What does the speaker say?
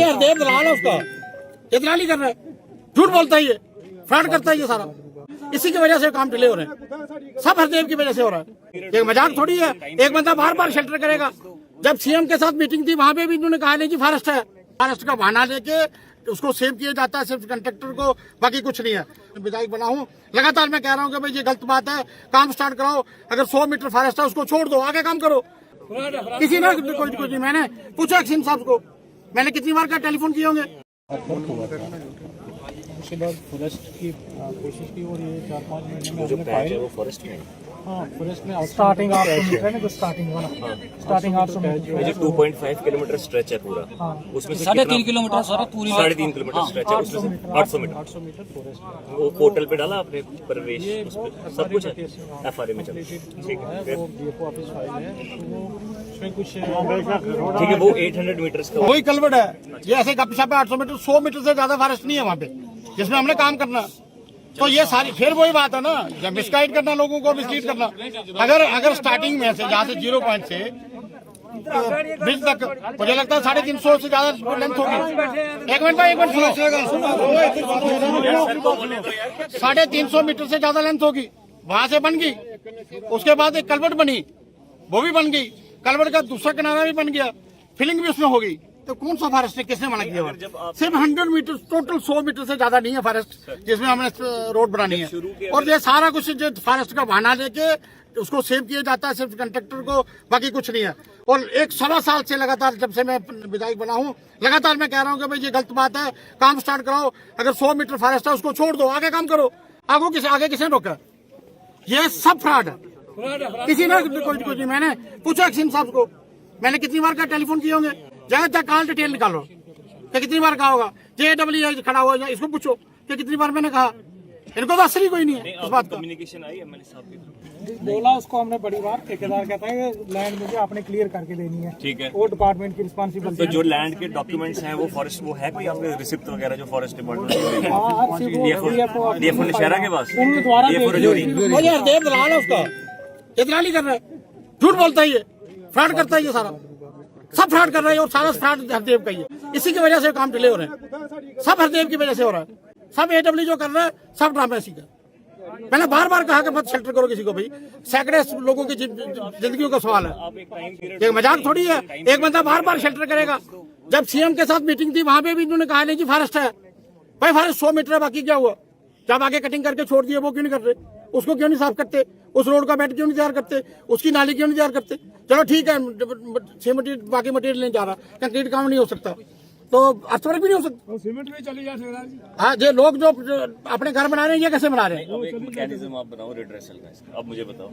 हरदेव दलाल है उसका, ये दलाली कर रहा है, झूठ बोलता है, ये फ्रॉड करता है, ये सारा इसी की वजह से काम डिले हो रहे हैं। सब हरदेव की वजह से हो रहा है। ये मजाक थोड़ी है। एक बंदा बार बार शेल्टर करेगा। जब सीएम के साथ मीटिंग थी वहां पे भी इन्होंने कहा नहीं कि फॉरेस्ट है, फॉरेस्ट का बहाना लेके उसको सेव किया जाता है सिर्फ कंट्रैक्टर को, बाकी कुछ नहीं है। विधायक बना हूँ, लगातार मैं कह रहा हूँ कि भाई ये गलत बात है, काम स्टार्ट कराओ। अगर 100 मीटर फॉरेस्ट है उसको छोड़ दो, आगे काम करो। किसी ने कुछ नहीं, मैंने पूछा सिंह साहब को, मैंने कितनी बार का टेलीफोन किए होंगे। उसके बाद फॉरेस्ट की कोशिश की और ये 4-5 महीने में जो हमने पैच है वो फॉरेस्ट में है। हाँ फॉरेस्ट में स्टार्टिंग 800 मीटर है ना, जो स्टार्टिंग वाला स्टार्टिंग 800 मीटर जो 2.5 किलोमीटर स्ट्रेच है पूरा, उसमें से 3.5 किलोमीटर सारा पूरी 3.5 किलोमीटर स्ट्रेच है, उसमें से 800 मीटर फॉरेस्ट है। वो पोर्टल पे डाला आपने, प्रवेश उस पे सब कुछ है, एफआरए में चला। ठीक है, वो डीएफओ ऑफिस फाइल है, तो वो उसमें कुछ ठीक है। वो 800 मीटर्स का वही कलवट है। ये ऐसे गपशप है 800 मीटर, 100 मीटर से ज्यादा फॉरेस्ट नहीं है वहाँ पे जिसमें हमने काम करना। तो ये सारी फिर वही बात है ना, जब मिसगाइड करना, लोगों को मिसलीड करना। अगर स्टार्टिंग में से जहाँ से 0 पॉइंट से ब्रिज तक मुझे लगता है 350 से ज्यादा लेंथ होगी। एक मिनट सुनो, 350 मीटर से ज्यादा लेंथ होगी। वहां से बन गई, उसके बाद एक कलवट बनी, वो भी बन गई। कलवट का दूसरा किनारा भी बन गया, फिलिंग भी उसमें हो गई। तो कौन सा फॉरेस्ट है, किसने मना किया? सिर्फ 100 मीटर, टोटल 100 मीटर से ज्यादा नहीं है फॉरेस्ट जिसमें हमने रोड बनानी है। और ये सारा कुछ जो फॉरेस्ट का बहाना लेके उसको सेव किया जाता है सिर्फ कंट्रैक्टर को, बाकी कुछ नहीं है। और 1.25 साल से लगातार, जब से मैं विधायक बना हूँ, लगातार मैं कह रहा हूँ कि भाई ये गलत बात है, काम स्टार्ट कराओ। अगर 100 मीटर फॉरेस्ट है उसको छोड़ दो, आगे काम करो। आगे किसने रोका? ये सब फ्रॉड है। किसी ने कुछ नहीं, मैंने पूछा सिंह साहब को, मैंने कितनी बार का टेलीफोन किए होंगे। ज्यादा कॉल डिटेल निकालो कि कितनी बार कहा होगा। JW खड़ा हुआ है, इसको पूछो कि कितनी बार मैंने कहा। इनको तो असर ही कोई नहीं है इस बात का। कम्युनिकेशन आई एमएलए साहब की, बोला उसको हमने बड़ी बार। ठेकेदार कहता है लैंड मुझे आपने क्लियर करके देनी है, ठीक है। वो डिपार्टमेंट की रिस्पॉन्सिबिलिटी। तो जो लैंड के डॉक्यूमेंट्स हैं वो फॉरेस्ट, वो है कोई आपके रिसिप्ट वगैरह जो फॉरेस्ट डिपार्टमेंट डीएफओ शहरा के पास, डीएफओ रजौरी। ये हरदेव दलाल है उसका, ये दलाली कर रहा है, झूठ बोलता है, ये फ्रॉड करता है, ये सारा सब फ्रॉड कर रहे हैं। और सारा फ्रॉड हरदेव का ही है, इसी की वजह से काम डिले हो रहे हैं। सब हरदेव की वजह से हो रहा है। सब AW जो कर रहा है सब ड्रामा इसी का। मैंने बार बार कहा कि मत शेल्टर करो किसी को भाई, सैकड़े लोगों की जिंदगियों का सवाल है। ये मजाक थोड़ी है। एक बंदा बार बार शेल्टर करेगा। जब सीएम के साथ मीटिंग थी वहां पे भी इन्होंने कहा नहीं कि फॉरेस्ट है। भाई फॉरेस्ट 100 मीटर है, बाकी क्या हुआ? जब आगे कटिंग करके छोड़ दिए, वो क्यों नहीं कर रहे? उसको क्यों नहीं साफ करते? उस रोड का बेड क्यों नहीं तैयार करते? उसकी नाली क्यों नहीं तैयार करते? चलो ठीक है, सीमेंट बाकी मटेरियल नहीं जा रहा, कंक्रीट काम नहीं हो सकता, तो अर्थवर्क भी नहीं हो सकता। सीमेंट में चली जा सकता। हाँ, ये लोग जो अपने घर बना रहे हैं, ये कैसे बना रहे हैं? अब एक मैकेनिज्म आप बनाओ रिड्रेसल का, इसका अब मुझे बताओ।